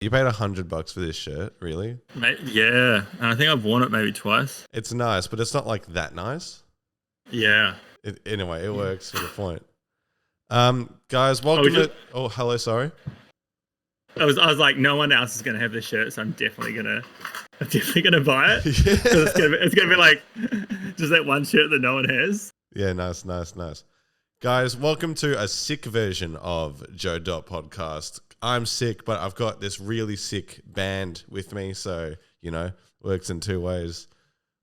You paid $100 for this shirt, really? Mate, yeah, and I think I've worn it maybe twice. It's nice, but it's not like that nice. Yeah. Anyway, it works for the point. Guys, welcome to... Oh, hello, sorry. I was like, no one else is gonna have this shirt, so I'm definitely gonna buy it. Yeah. It's gonna be like just that one shirt that no one has. Yeah, nice. Guys, welcome to a sick version of Dot Podcast. I'm sick, but I've got this really sick band with me, so, works in two ways.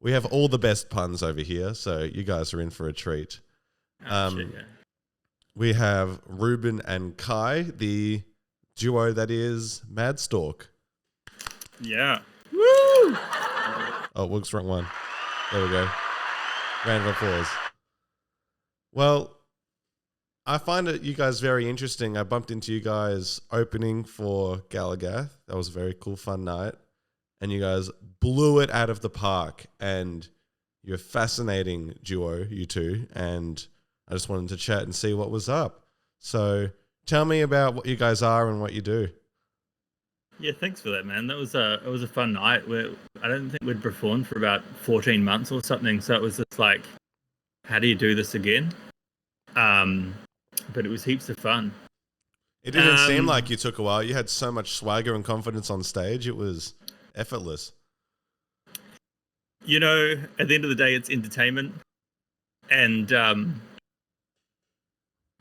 We have all the best puns over here, so you guys are in for a treat. Shit, yeah. We have Ruben and Kai, the duo that is Maadstork. Yeah. Woo! Oh, whoops, wrong one. There we go. Round of applause. Well, I find it you guys very interesting. I bumped into you guys opening for Galagath. That was a very cool, fun night. And you guys blew it out of the park. And you're a fascinating duo, you two. And I just wanted to chat and see what was up. So tell me about what you guys are and what you do. Yeah, thanks for that, man. It was a fun night. I don't think we'd performed for about 14 months or something. So it was just like, how do you do this again? But it was heaps of fun. It didn't seem like you took a while. You had so much swagger and confidence on stage. It was effortless. At the end of the day, it's entertainment. And,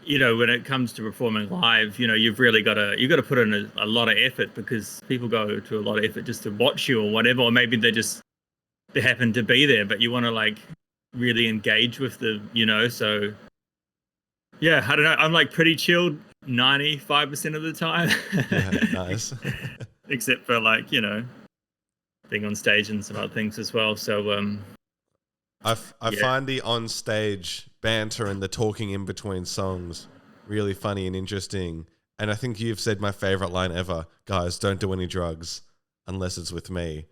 when it comes to performing live, you've really got to put in a lot of effort, because people go to a lot of effort just to watch you or whatever, or maybe they happen to be there, but you want to really engage with so yeah, I don't know. I'm pretty chilled 95% of the time. Yeah, nice. Except for being on stage and some other things as well. So I find the on stage banter and the talking in between songs really funny and interesting. And I think you've said my favorite line ever, guys, don't do any drugs unless it's with me.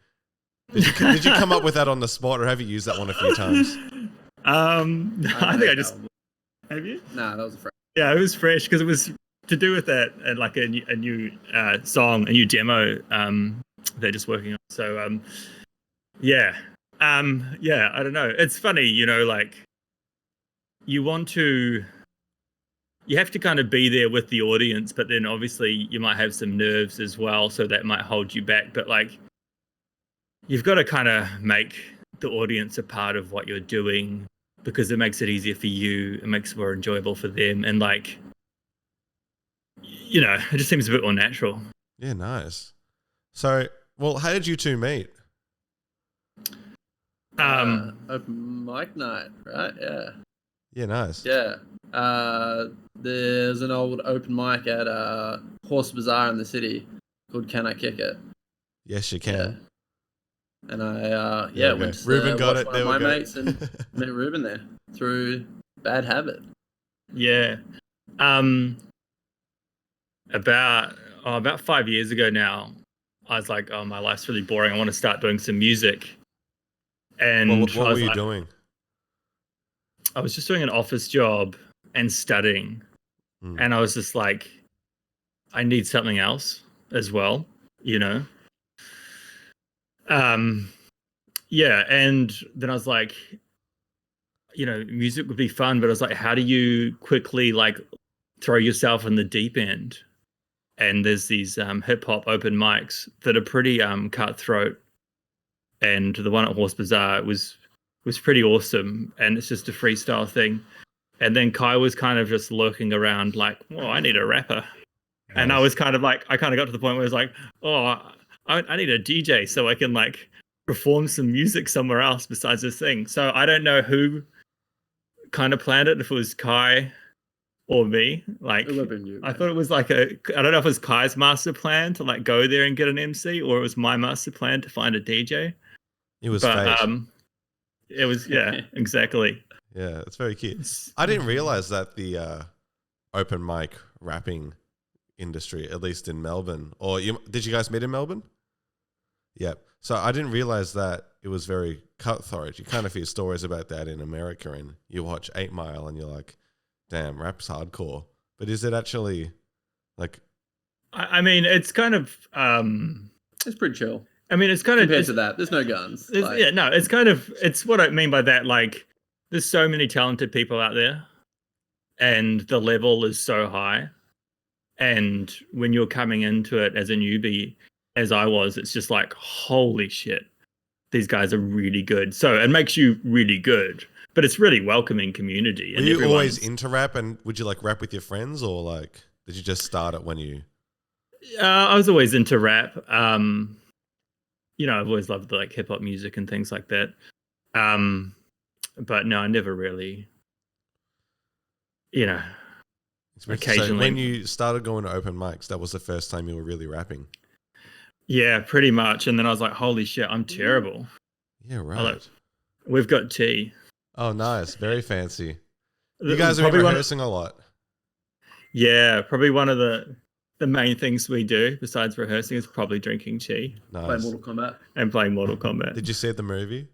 Did you come up with that on the spot, or have you used that one a few times? I think I just... Have you? Nah, that was fresh. Yeah, it was fresh because it was to do with that and a new song, a new demo they're just working on. So yeah, I don't know. It's funny, you have to kind of be there with the audience, but then obviously you might have some nerves as well, so that might hold you back. But you've got to kind of make the audience a part of what you're doing, because it makes it easier for you, it makes it more enjoyable for them, and it just seems a bit more natural. Yeah, nice. So, well, how did you two meet? Open mic night, right? Yeah. Yeah, nice. Yeah. There's an old open mic at Horse Bazaar in the city called Can I Kick It? Yes, you can. Yeah. And I went to Ruben got it. one of my mates and met Ruben there through Bad Habit. Yeah. About 5 years ago now, I was like, oh, my life's really boring. I want to start doing some music. And what were you doing? I was just doing an office job and studying. And I was just like, I need something else as well, Yeah, and then I was like, music would be fun, but I was like, how do you quickly throw yourself in the deep end? And there's these hip hop open mics that are pretty cutthroat, and the one at Horse Bazaar was pretty awesome, and it's just a freestyle thing. And then Kai was kind of just lurking around oh, I need a rapper. Nice. And I was kind of I kind of got to the point where I was like, oh, I need a DJ so I can perform some music somewhere else besides this thing. So I don't know who kind of planned it, if it was Kai or me. It would have been you, I thought it was I don't know if it was Kai's master plan to go there and get an MC, or it was my master plan to find a DJ. It was fate. It was, yeah, exactly. Yeah, it's very cute. I didn't realize that the open mic rapping industry, at least in Melbourne, did you guys meet in Melbourne? Yeah. So I didn't realize that it was very cutthroat. You kind of hear stories about that in America, and you watch 8 Mile and you're like, damn, rap's hardcore. But is it actually I mean, it's kind of. It's pretty chill. I mean, it's kind of compared to that. There's no guns. Yeah, no, it's kind of. It's what I mean by that. Like, there's so many talented people out there, and the level is so high. And when you're coming into it as a newbie, as I was, it's just like, holy shit, these guys are really good. So it makes you really good, but it's really welcoming community. Were you always into rap, and would you like rap with your friends, or like did you just start it when you? I was always into rap. You know, I've always loved like hip hop music and things like that. But no, I never really. You know. Occasionally. So when you started going to open mics, that was the first time you were really rapping. Yeah, pretty much. And then I was like, holy shit, I'm terrible. Yeah, right. We've got tea. Oh, nice. Very fancy. You guys are rehearsing a lot. Yeah, probably one of the main things we do besides rehearsing is probably drinking tea. Nice. Playing Mortal Kombat. And playing Mortal Kombat. Did you see the movie?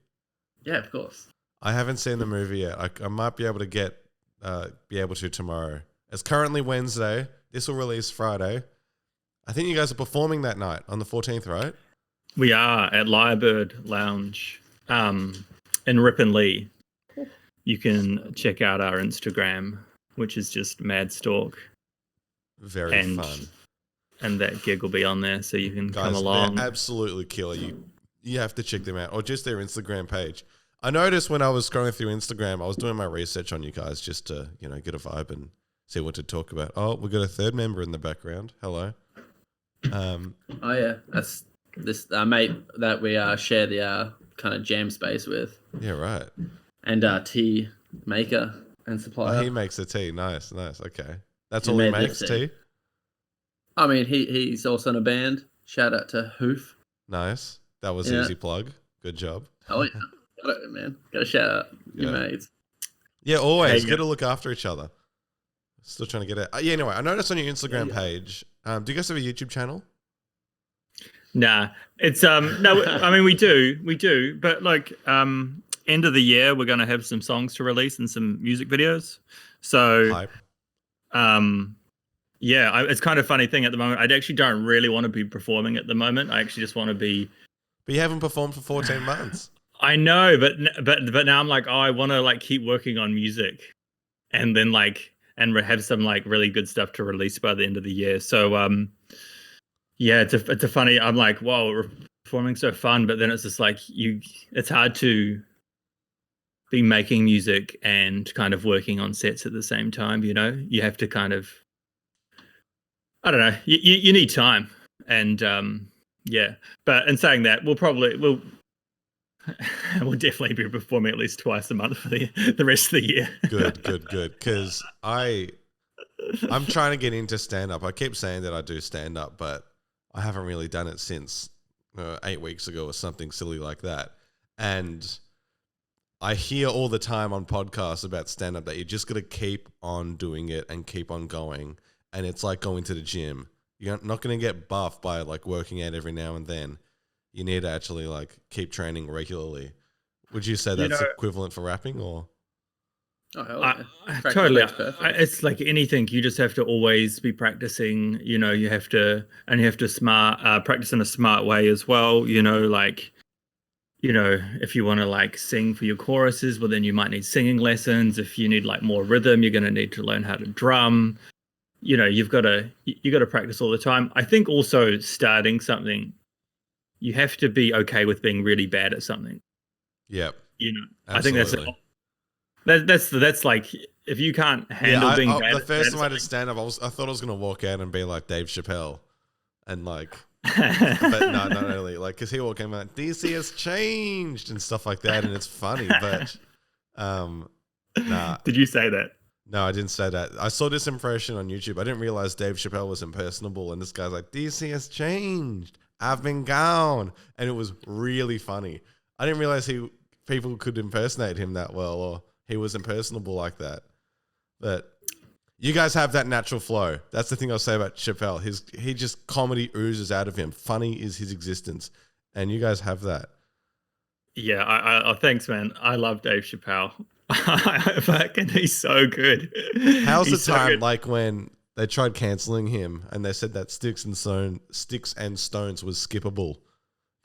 Yeah, of course. I haven't seen the movie yet. I might be able to tomorrow. It's currently Wednesday. This will release Friday. I think you guys are performing that night on the 14th, right? We are at Lyrebird Lounge in Ripon Lee. You can check out our Instagram, which is just Maadstork. Very fun. And that gig will be on there, so you can come along. They're absolutely killer. You have to check them out, or just their Instagram page. I noticed when I was scrolling through Instagram, I was doing my research on you guys just to, get a vibe and see what to talk about. Oh, we've got a third member in the background. Hello. Oh yeah, that's this mate that we share the kind of jam space with. Yeah, right. And tea maker and supplier. Oh, he makes the tea. Nice. Okay, that's all he makes. Tea. I mean, he's also in a band. Shout out to Hoof. Nice. That was an easy plug. Good job. Oh yeah, got it, man. Got to shout out your mates. Yeah, always. Got to look after each other. Still trying to get it. Yeah, anyway, I noticed on your Instagram page, do you guys have a YouTube channel? Nah, it's no. I mean, we do, but like end of the year, we're gonna have some songs to release and some music videos. So, Hype. Yeah, it's kind of a funny thing at the moment. I actually don't really want to be performing at the moment. I actually just want to be. But you haven't performed for 14 months. I know, but now I'm like, oh, I want to like keep working on music, and then like. And have some like really good stuff to release by the end of the year. So yeah, it's a funny. I'm like, whoa, performing's so fun, but then it's just like it's hard to be making music and kind of working on sets at the same time. You have to kind of, I don't know, you need time, and yeah. But in saying that, we'll definitely be performing at least twice a month for the rest of the year. Good. Because I'm trying to get into stand-up. I keep saying that I do stand-up, but I haven't really done it since 8 weeks ago or something silly like that. And I hear all the time on podcasts about stand-up that you just got to keep on doing it and keep on going. And it's like going to the gym. You're not going to get buff by like working out every now and then. You need to actually like keep training regularly. Would you say that's equivalent for rapping, or? Oh, hell yeah. Totally. It's like anything. You just have to always be practicing. You have to practice in a smart way as well. If you want to like sing for your choruses, well, then you might need singing lessons. If you need like more rhythm, you're going to need to learn how to drum. You've got to practice all the time. I think also starting something. You have to be okay with being really bad at something. Yep. I think that's like if you can't handle being bad. The first time I did stand up, I thought I was gonna walk out and be like Dave Chappelle, and like, but no, not really. Like, because he all came out, DC has changed and stuff like that, and it's funny, but nah. Did you say that? No, I didn't say that. I saw this impression on YouTube. I didn't realize Dave Chappelle was impersonable, and this guy's like, DC has changed. I've been gone. And it was really funny. I didn't realize people could impersonate him that well, or he was impersonable like that. But you guys have that natural flow. That's the thing I'll say about Chappelle. He just comedy oozes out of him. Funny is his existence. And you guys have that. Yeah, thanks, man. I love Dave Chappelle. Fucking, he's so good. How's the time like when they tried cancelling him, and they said that Sticks and Stones was skippable.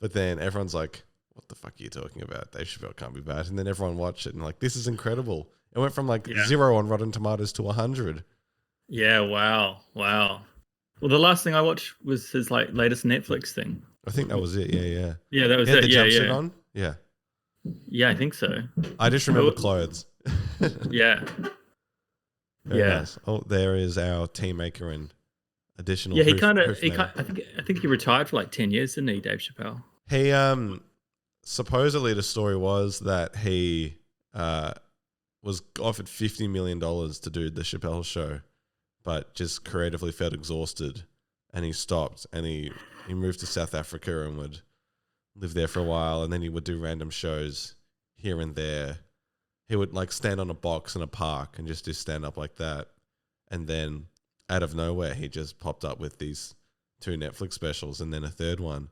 But then everyone's like, what the fuck are you talking about? Dave Chappelle can't be bad. And then everyone watched it and like, this is incredible. It went from like 0 on Rotten Tomatoes to 100. Yeah, wow. Well, the last thing I watched was his like latest Netflix thing. I think that was it. Yeah. Yeah, that was He had it. the Yeah, jumpsuit yeah. on? Yeah. Yeah, I think so. I just remember clothes. Yeah. Very Yeah. nice. Oh, there is our team maker and additional. Yeah, he hoof kind of. man. I think he retired for like 10 years, didn't he, Dave Chappelle? He supposedly the story was that he was offered $50 million to do the Chappelle show, but just creatively felt exhausted, and he stopped, and he moved to South Africa and would live there for a while, and then he would do random shows here and there. He would like stand on a box in a park and just do stand up like that, and then out of nowhere he just popped up with these 2 Netflix specials and then a third one,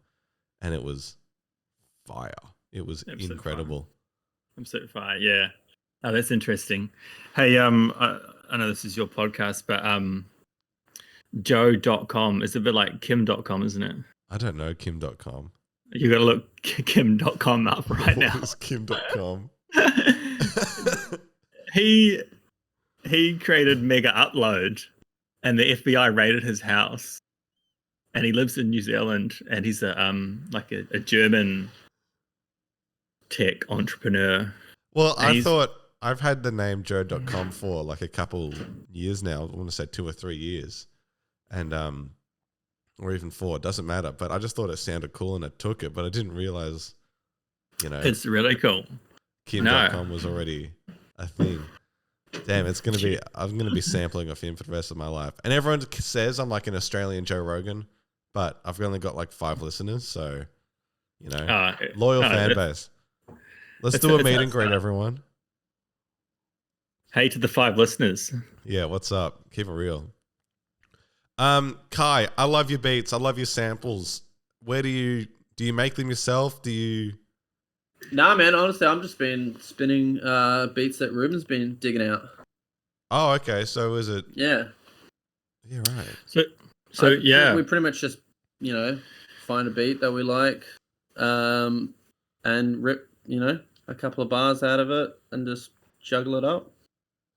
and it was fire. It was incredible. Absolute fire, yeah. Oh, that's interesting. Hey, I know this is your podcast, but Joe.com is a bit like Kim.com, isn't it? I don't know Kim.com. You got to look Kim.com up right now. What is Kim.com? He created Mega Upload, and the FBI raided his house, and he lives in New Zealand, and he's a German tech entrepreneur. Well, I thought I've had the name Joe.com for like a couple years now. I want to say 2 or 3 years, and or even 4. It doesn't matter. But I just thought it sounded cool and I took it, but I didn't realize, it's really cool. Kim.com was already a thing. Damn, I'm gonna be sampling off him for the rest of my life. And everyone says I'm like an Australian Joe Rogan, but I've only got like 5 listeners, so loyal fan base. Let's do a meet and greet, everyone. Hey to the 5 listeners. Yeah, what's up? Keep it real. Kai, I love your beats. I love your samples. Where do you make them yourself? Do you? Nah, man. Honestly, I'm just been spinning beats that Ruben's been digging out. Oh, okay. So is it? Yeah. Yeah, right. So yeah, we pretty much just find a beat that we like, and rip a couple of bars out of it and just juggle it up.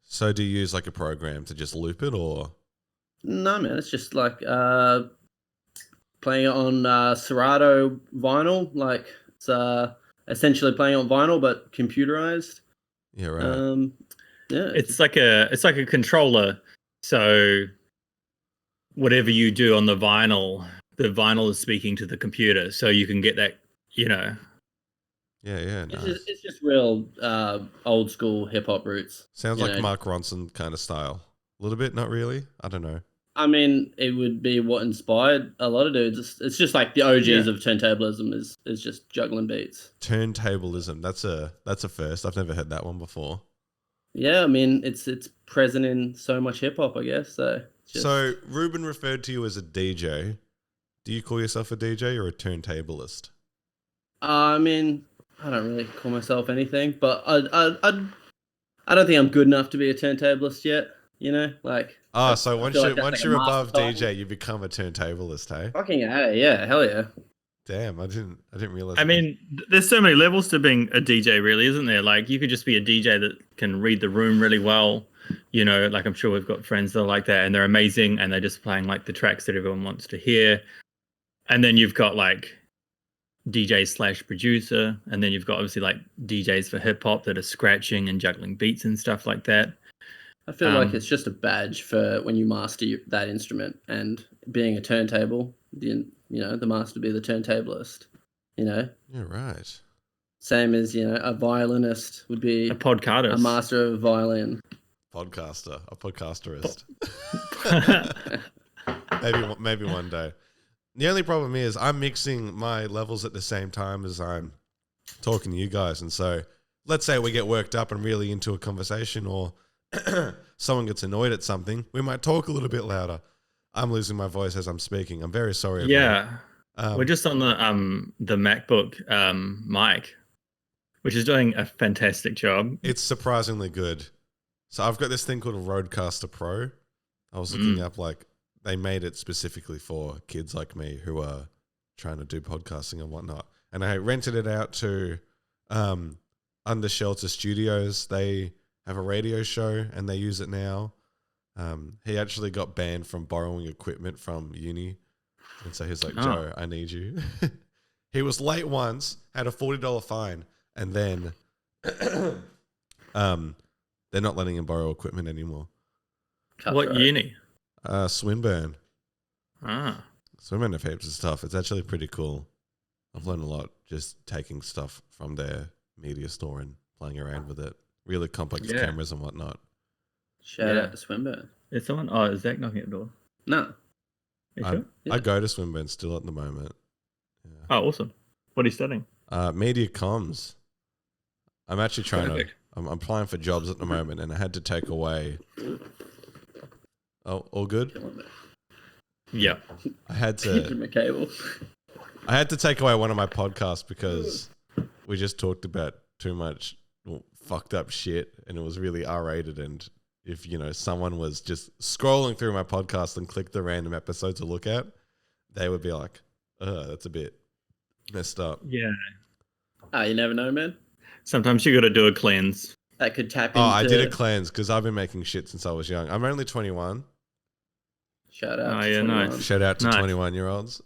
So do you use like a program to just loop it, or? No, man. It's just like playing it on Serato vinyl. Like it's essentially playing on vinyl but computerized. Yeah, right. Yeah, it's like a controller. So whatever you do on the vinyl is speaking to the computer, so you can get that. Yeah, nice. It's just real old school hip hop roots. Sounds like Mark Ronson kind of style. A little bit, not really. I don't know. I mean, it would be what inspired a lot of dudes. It's just like the OGs of turntablism is just juggling beats. Turntablism. That's a first. I've never heard that one before. Yeah, I mean, it's present in so much hip hop, I guess. So Ruben referred to you as a DJ. Do you call yourself a DJ or a turntablist? I mean, I don't really call myself anything, but I don't think I'm good enough to be a turntablist yet. So once you're above DJ, you become a turntablist, hey? Fucking yeah, hell yeah. Damn, I didn't realize. I mean, there's so many levels to being a DJ, really, isn't there? Like, you could just be a DJ that can read the room really well. Like I'm sure we've got friends that are like that, and they're amazing, and they're just playing like the tracks that everyone wants to hear. And then you've got like DJ/producer, and then you've got obviously like DJs for hip hop that are scratching and juggling beats and stuff like that. I feel like it's just a badge for when you master that instrument, and being a turntable, the master be the turntablist. Yeah, right. Same as a violinist would be a podcaster, a master of violin. A podcasterist. maybe one day. The only problem is I'm mixing my levels at the same time as I'm talking to you guys, and so let's say we get worked up and really into a conversation, or someone gets annoyed at something, we might talk a little bit louder. I'm losing my voice as I'm speaking. I'm very sorry. Yeah. We're just on the MacBook mic, which is doing a fantastic job. It's surprisingly good. So I've got this thing called a Rodecaster Pro. I was looking up, like, they made it specifically for kids like me who are trying to do podcasting and whatnot. And I rented it out to Under Shelter Studios. They have a radio show and they use it now. He actually got banned from borrowing equipment from uni. And so he's like, Joe, I need you. He was late once, had a $40 fine, and then they're not letting him borrow equipment anymore. What uni? Swinburne. Ah. Swinburne have heaps of stuff. It's actually pretty cool. I've learned a lot just taking stuff from their media store and playing around with it. Really complex cameras and whatnot. Shout out to Swinburne. Is someone? Oh, is Zach knocking at the door? No. Sure? I go to Swinburne still at the moment. Yeah. Oh, awesome. What are you studying? Media comms. I'm actually trying to. I'm applying for jobs at the moment, and I had to take away. Oh, all good. Yeah. I had to. I had to take away one of my podcasts because we just talked about too much fucked up shit, and it was really R-rated. And if someone was just scrolling through my podcast and clicked the random episode to look at, they would be like, that's a bit messed up. Yeah. You never know, man. Sometimes you got to do a cleanse. That could tap into... I did a cleanse because I've been making shit since I was young. I'm only 21. Shout out to 21. Nice. Shout out to 21-year-olds.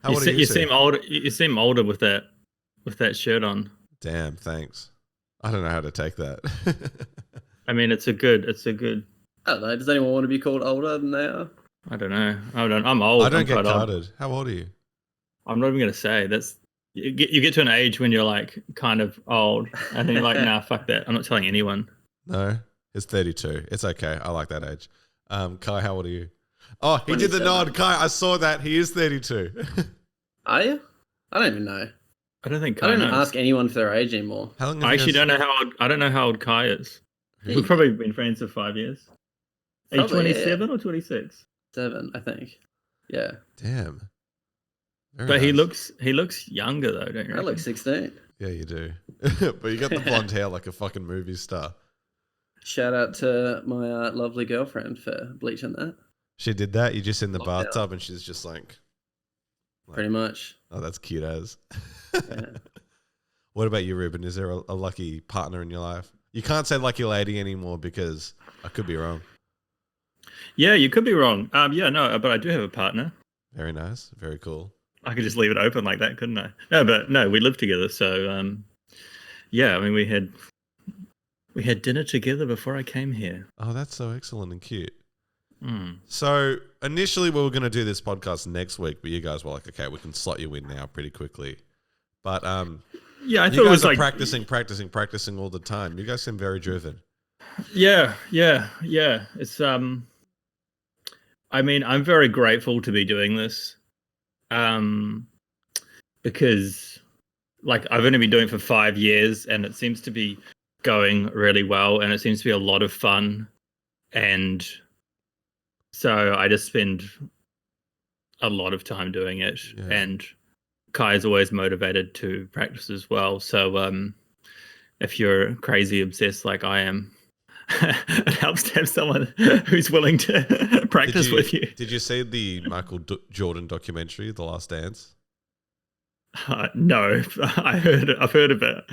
How old are you? You seem older. You seem older with that shirt on. Damn, thanks. I don't know how to take that. I mean, it's a good. I don't know. Does anyone want to be called older than they are? I don't know. I'm old. I don't get carded. How old are you? I'm not even going to say. You get to an age when you're like kind of old, and then you're like, nah, fuck that. I'm not telling anyone. No, it's 32. It's okay. I like that age. Kai, how old are you? Oh, he 27. did the nod. Kai, I saw that. He is 32. Are you? I don't even know. I don't think. I don't ask anyone for their age anymore. How long? I actually don't know how old. I don't know how old Kai is. We've probably been friends for 5 years. Are you 27 or 26? 7, I think. Yeah. Damn. Very But nice. he looks younger though, don't you? I look 16. Yeah, you do. But you got the blonde hair like a fucking movie star. Shout out to my lovely girlfriend for bleaching that. She did that. You're just in the Locked bathtub and she's just like, Pretty much. oh, that's cute as. Yeah. What about you, Ruben? Is there a lucky partner in your life? You can't say lucky lady anymore because I could be wrong. Yeah, you could be wrong. Yeah, no, but I do have a partner. Very nice. Very cool. I could just leave it open like that, couldn't I? No, we live together, so yeah. I mean, we had dinner together before I came here. Oh, that's so excellent and cute. Mm. So initially we were going to do this podcast next week, but you guys were like, okay, we can slot you in now pretty quickly. But yeah, I thought you it guys was are like practicing all the time. You guys seem very driven. Yeah. It's I mean, I'm very grateful to be doing this. Because like I've only been doing it for 5 years and it seems to be going really well and it seems to be a lot of fun. And so I just spend a lot of time doing it. Yeah. And Kai is always motivated to practice as well. So if you're crazy obsessed like I am, it helps to have someone who's willing to practice with you. Did you see the Michael Jordan documentary, The Last Dance? No, I've heard of it.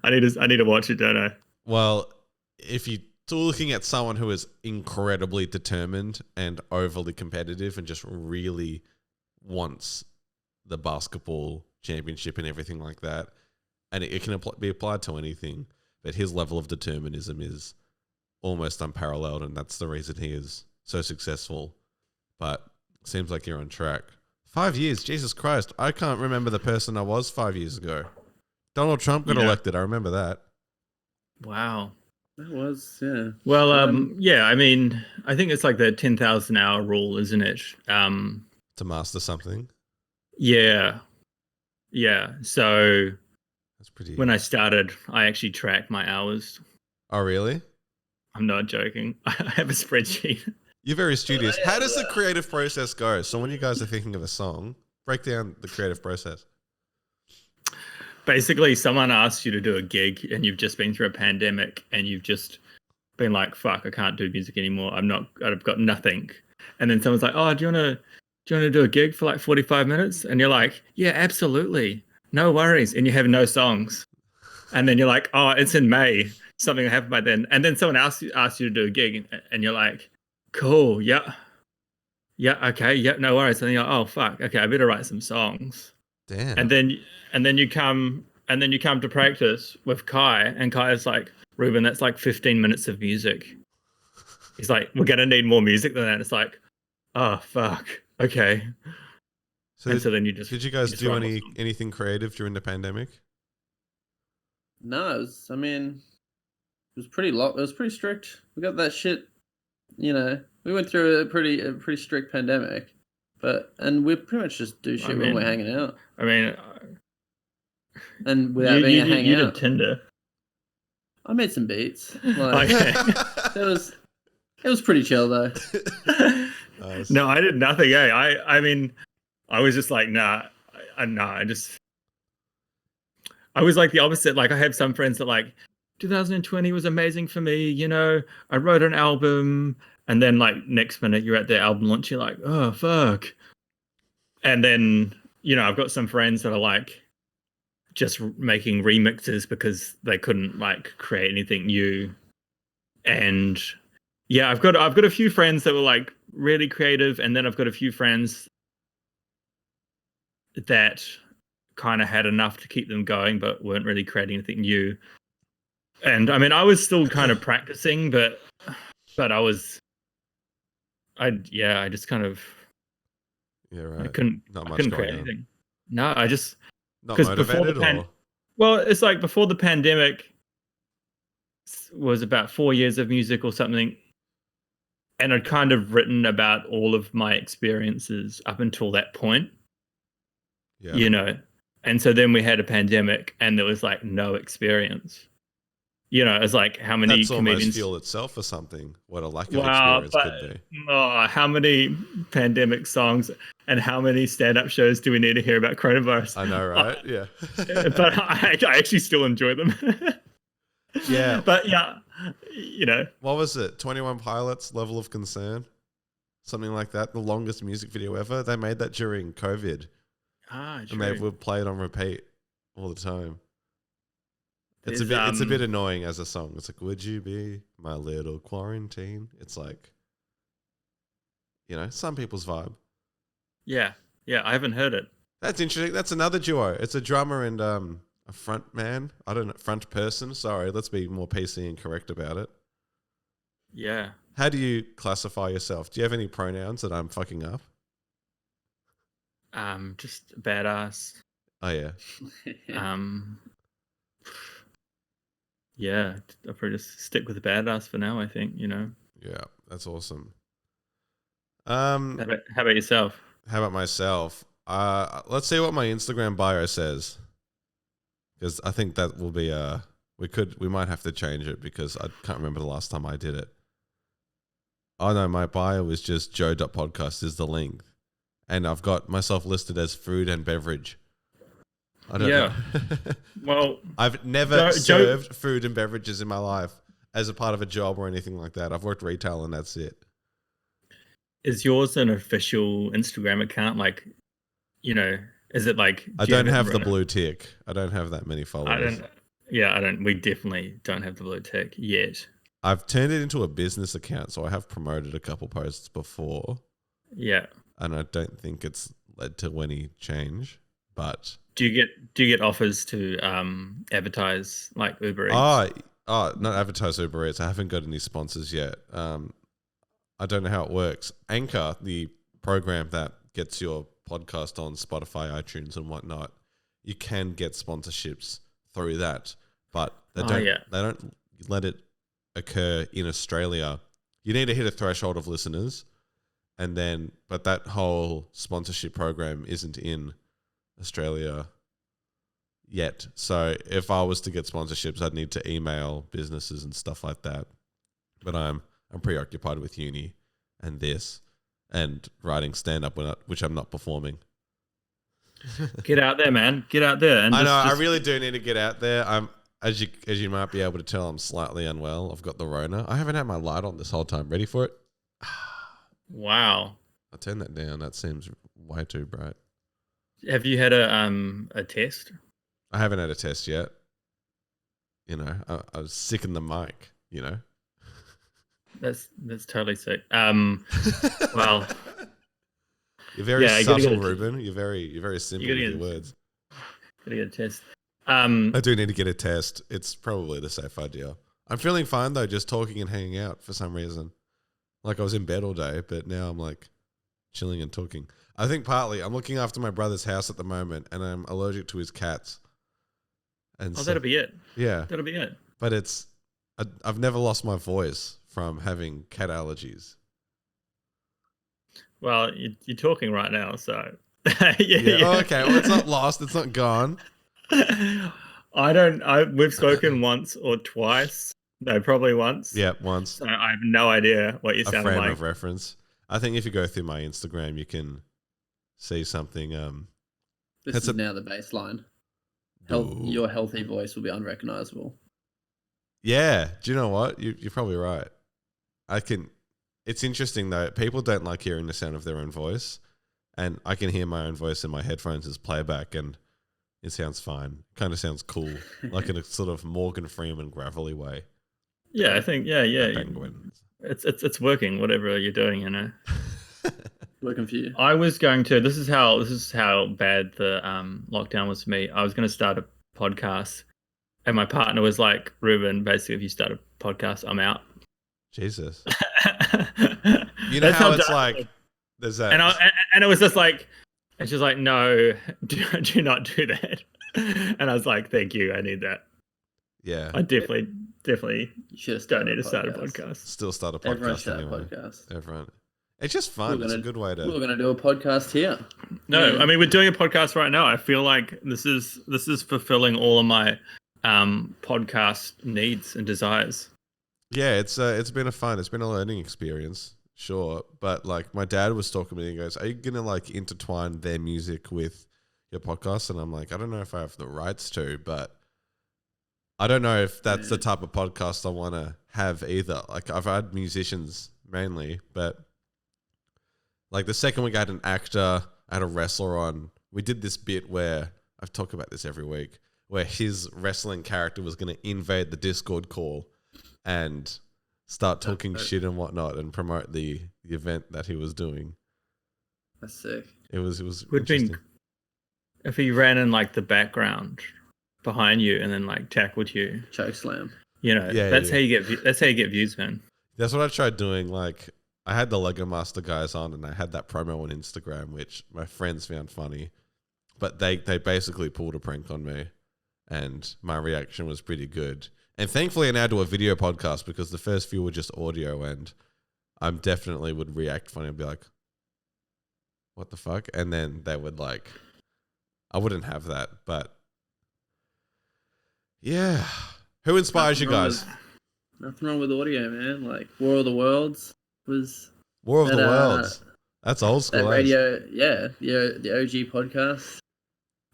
I need to watch it, don't I? Well, if you're looking at someone who is incredibly determined and overly competitive and just really wants the basketball championship and everything like that, and it can be applied to anything, but his level of determinism is almost unparalleled, and that's the reason he is so successful. But it seems like you're on track. 5 years, Jesus Christ. I can't remember the person I was 5 years ago. Donald Trump got elected. I remember that. Wow. That was, yeah. Well, yeah, I mean, I think it's like the 10,000 hour rule, isn't it? To master something. Yeah. So That's pretty. when I started, I actually tracked my hours. Oh, really? I'm not joking. I have a spreadsheet. You're very studious. How does the creative process go? So when you guys are thinking of a song, break down the creative process. Basically, someone asks you to do a gig and you've just been through a pandemic and you've just being like, fuck, I can't do music anymore. I've got nothing. And then someone's like, oh, do you want to do a gig for like 45 minutes? And you're like, yeah, absolutely. No worries. And you have no songs. And then you're like, oh, it's in May. Something will happen by then. And then someone asks you to do a gig and you're like, cool. Yeah. Yeah. Okay. Yeah. No worries. And then you're like, oh, fuck. Okay. I better write some songs. Damn. And then you come to practice with Kai, and Kai is like, Ruben, that's like 15 minutes of music. He's like, we're going to need more music than that. It's like, oh, fuck. Okay. So then you just... Did you guys do anything creative during the pandemic? No, it was pretty It was pretty strict. We got that shit, we went through a pretty strict pandemic, and we pretty much just do shit when we're hanging out. I mean... And without being a hangout. You did Tinder. I made some beats. Like, Okay. It was pretty chill though. Nice. No, I did nothing. I mean, I was just like, nah. I was like the opposite. Like, I have some friends that like 2020 was amazing for me. I wrote an album, and then like next minute you're at the album launch, you're like, oh fuck. And then I've got some friends that are like just making remixes because they couldn't like create anything new. And yeah, I've got a few friends that were like really creative, and then I've got a few friends that kind of had enough to keep them going but weren't really creating anything new. And I mean, I was still kind of practicing, but I just kind of right. I couldn't create anything. No, I just not motivated well, it's like before the pandemic was about 4 years of music or something, and I'd kind of written about all of my experiences up until that point. Yeah. And so then we had a pandemic and there was like no experience. It's like how many That's comedians... almost fuel itself or something. What a lack of experience could be. Oh, how many pandemic songs and how many stand-up shows do we need to hear about coronavirus? I know, right? Yeah. But I actually still enjoy them. Yeah. But yeah, What was it? 21 Pilots, Level of Concern? Something like that. The longest music video ever. They made that during COVID. True. And they would play it on repeat all the time. It's a bit annoying as a song. It's like, would you be my little quarantine? It's like, some people's vibe. Yeah, I haven't heard it. That's interesting. That's another duo. It's a drummer and a front man. I don't know, front person. Sorry, let's be more PC and correct about it. Yeah. How do you classify yourself? Do you have any pronouns that I'm fucking up? Just badass. Oh yeah. Yeah, I'll probably just stick with badass for now, I think, Yeah, that's awesome. How about yourself? How about myself? Let's see what my Instagram bio says. Because I think that will be we might have to change it because I can't remember the last time I did it. Oh no, my bio is just Dot Podcast is the link. And I've got myself listed as food and beverage. I don't know. Well, I've never served food and beverages in my life as a part of a job or anything like that. I've worked retail and that's it. Is yours an official Instagram account? Like, is it like... I don't have the blue tick. I don't have that many followers. I don't. We definitely don't have the blue tick yet. I've turned it into a business account, so I have promoted a couple posts before. Yeah. And I don't think it's led to any change, but... Do you get offers to advertise like Uber Eats? Oh, not advertise Uber Eats. I haven't got any sponsors yet. I don't know how it works. Anchor, the program that gets your podcast on Spotify, iTunes, and whatnot, you can get sponsorships through that, but they don't let it occur in Australia. You need to hit a threshold of listeners, but that whole sponsorship program isn't in Australia yet. So if I was to get sponsorships, I'd need to email businesses and stuff like that. But I'm preoccupied with uni and this and writing stand-up, which I'm not performing. Get out there, man. Get out there. And I know. I really do need to get out there. As you might be able to tell, I'm slightly unwell. I've got the Rona. I haven't had my light on this whole time. Ready for it? Wow. I'll turn that down. That seems way too bright. Have you had a test? I haven't had a test yet. I was sick in the mic, That's totally sick. Well, you're very yeah, subtle, Ruben. You're very simple with your words. Gotta get a test. I do need to get a test. It's probably the safe idea. I'm feeling fine though, just talking and hanging out for some reason. Like I was in bed all day, but now I'm like chilling and talking. I think partly I'm looking after my brother's house at the moment, and I'm allergic to his cats. And that'll be it. Yeah, that'll be it. But I've never lost my voice from having cat allergies. Well, you're talking right now, so yeah. Oh, okay. Well, it's not lost. It's not gone. We've spoken once or twice. No, probably once. Yeah, once. So I have no idea what you sound like. A frame of reference. I think if you go through my Instagram, you can see something. This is now the baseline. Your healthy voice will be unrecognizable. Yeah. Do you know what? You're probably right. It's interesting though. People don't like hearing the sound of their own voice, and I can hear my own voice in my headphones as playback, and it sounds fine. Kind of sounds cool, like in a sort of Morgan Freeman gravelly way. Yeah, I think yeah. Penguin. It's working. Whatever you're doing, Working for you. I was going to. This is how bad the lockdown was for me. I was going to start a podcast, and my partner was like, "Ruben, basically, if you start a podcast, I'm out." Jesus. You know how it's like. There's that, and it was just like, and she's like, "No, do not do that." And I was like, "Thank you, I need that." Yeah, I definitely. You don't need to start a podcast. Still start a podcast. Everyone start anyway. a podcast. Everyone. It's just fun. It's a good way to. We're going to do a podcast here. No, I mean we're doing a podcast right now. I feel like this is fulfilling all of my podcast needs and desires. Yeah, it's been a learning experience, sure. But like my dad was talking to me and he goes, "Are you gonna like intertwine their music with your podcast?" And I'm like, I don't know if I have the rights to, but I don't know if that's the type of podcast I want to have either. Like I've had musicians mainly, but like the second week I had an actor, I had a wrestler on. We did this bit where I've talked about this every week, where his wrestling character was going to invade the Discord call and start talking shit and whatnot and promote the event that he was doing. That's sick. It was would been if he ran in like the background behind you and then like tackled you, choke slam. That's how you get views, man. That's what I tried doing. Like I had the Lego Master guys on, and I had that promo on Instagram, which my friends found funny, but they basically pulled a prank on me, and my reaction was pretty good. And thankfully, I now do a video podcast because the first few were just audio, and I definitely would react funny and be like, "What the fuck?" And then they would like, I wouldn't have that, but yeah. Who inspires you guys? Nothing wrong with audio, man. Like War of the Worlds was War of the Worlds. That's old school. That radio, the OG podcast,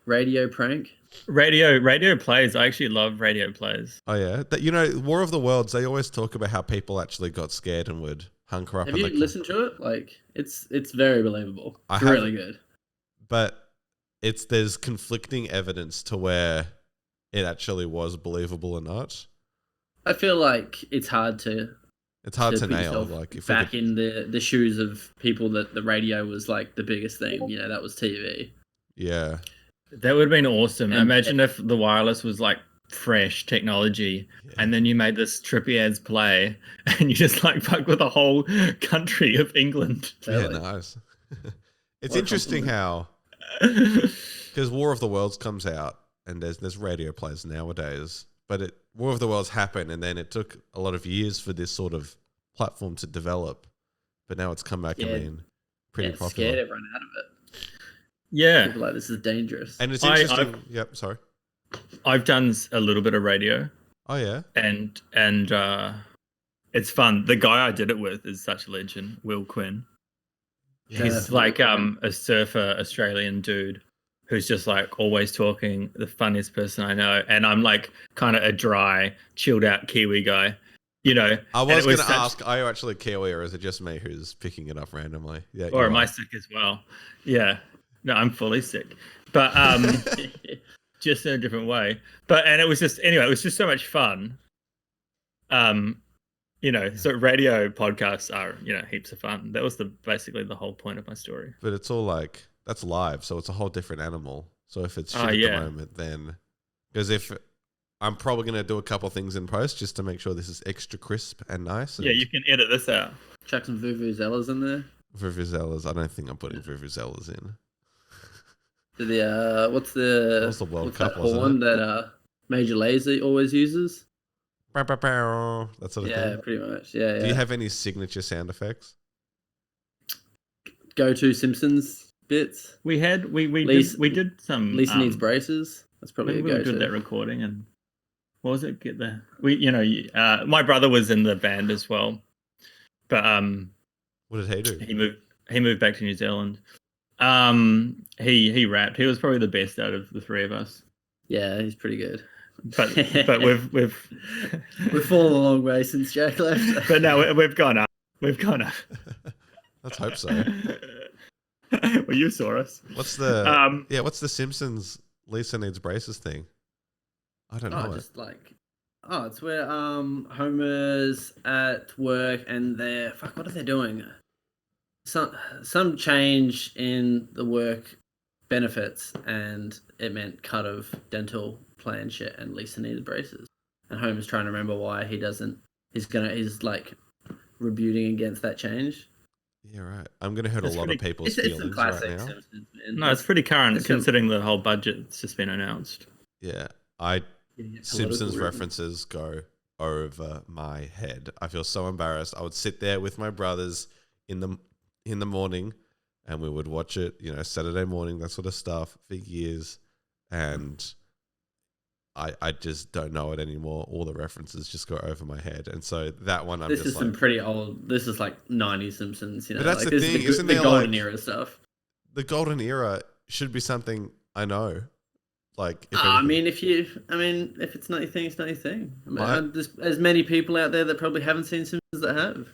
radio prank. Radio plays. I actually love radio plays. Oh yeah, War of the Worlds. They always talk about how people actually got scared and would hunker up. Have you listened to it? Like it's very believable. It's really good. But there's conflicting evidence to where it actually was believable or not. I feel like it's hard to nail. Like if back in the shoes of people that the radio was like the biggest thing. That was TV. Yeah. That would have been awesome. Imagine if the wireless was like fresh technology and then you made this trippy ads play and you just like fuck with the whole country of England. Yeah, nice. It's interesting how, because War of the Worlds comes out and there's radio plays nowadays, but War of the Worlds happened and then it took a lot of years for this sort of platform to develop, but now it's come back and been pretty popular. Scared everyone out of it. Yeah. People are like, this is dangerous. And it's interesting. Sorry. I've done a little bit of radio. Oh, yeah? And it's fun. The guy I did it with is such a legend, Will Quinn. He's like a surfer Australian dude who's just like always talking, the funniest person I know, and I'm like kind of a dry, chilled out Kiwi guy, you know. I was going to ask, are you actually Kiwi, or is it just me who's picking it up randomly? Yeah. Or am I sick as well? Yeah. No, I'm fully sick, but just in a different way. And it was just anyway. It was just so much fun. You know, so radio podcasts are heaps of fun. That was basically the whole point of my story. But it's all like that's live, so it's a whole different animal. So if it's shit at the moment, then because if I'm probably going to do a couple things in post just to make sure this is extra crisp and nice. And you can edit this out. Chuck some vuvuzelas in there. Vuvuzelas. I don't think I'm putting vuvuzelas in. What's the World Cup horn that Major Lazer always uses? That sort of thing. Yeah, pretty much. Yeah. Do you have any signature sound effects? Go-to Simpsons bits. We did some. Lisa needs braces. That's probably a go-to. We did that recording, and what was it? My brother was in the band as well, but what did he do? He moved back to New Zealand. He rapped. He was probably the best out of the three of us. Yeah, he's pretty good. But we've fallen a long way since Jack left. But no, we've gone up. Let's hope so. Well, you saw us. What's the Simpsons Lisa needs braces thing? I don't know. It's where Homer's at work and what are they doing? Some change in the work benefits, and it meant cut of dental plan shit, and Lisa needed braces. And Homer's trying to remember why he doesn't. He's like rebuting against that change. Yeah, right. I'm gonna hurt a lot of people's feelings it's classic right now. Simpsons, no, it's pretty current considering the whole budget's just been announced. Yeah, Simpsons references go over my head. I feel so embarrassed. I would sit there with my brothers in the morning, and we would watch it, Saturday morning, that sort of stuff for years, and I just don't know it anymore. All the references just go over my head, and so that one this is some pretty old. This is like 90s Simpsons, But that's the thing, isn't the there golden era stuff? The golden era should be something I know. Like, if if it's not your thing, it's not your thing. There's as many people out there that probably haven't seen Simpsons that have.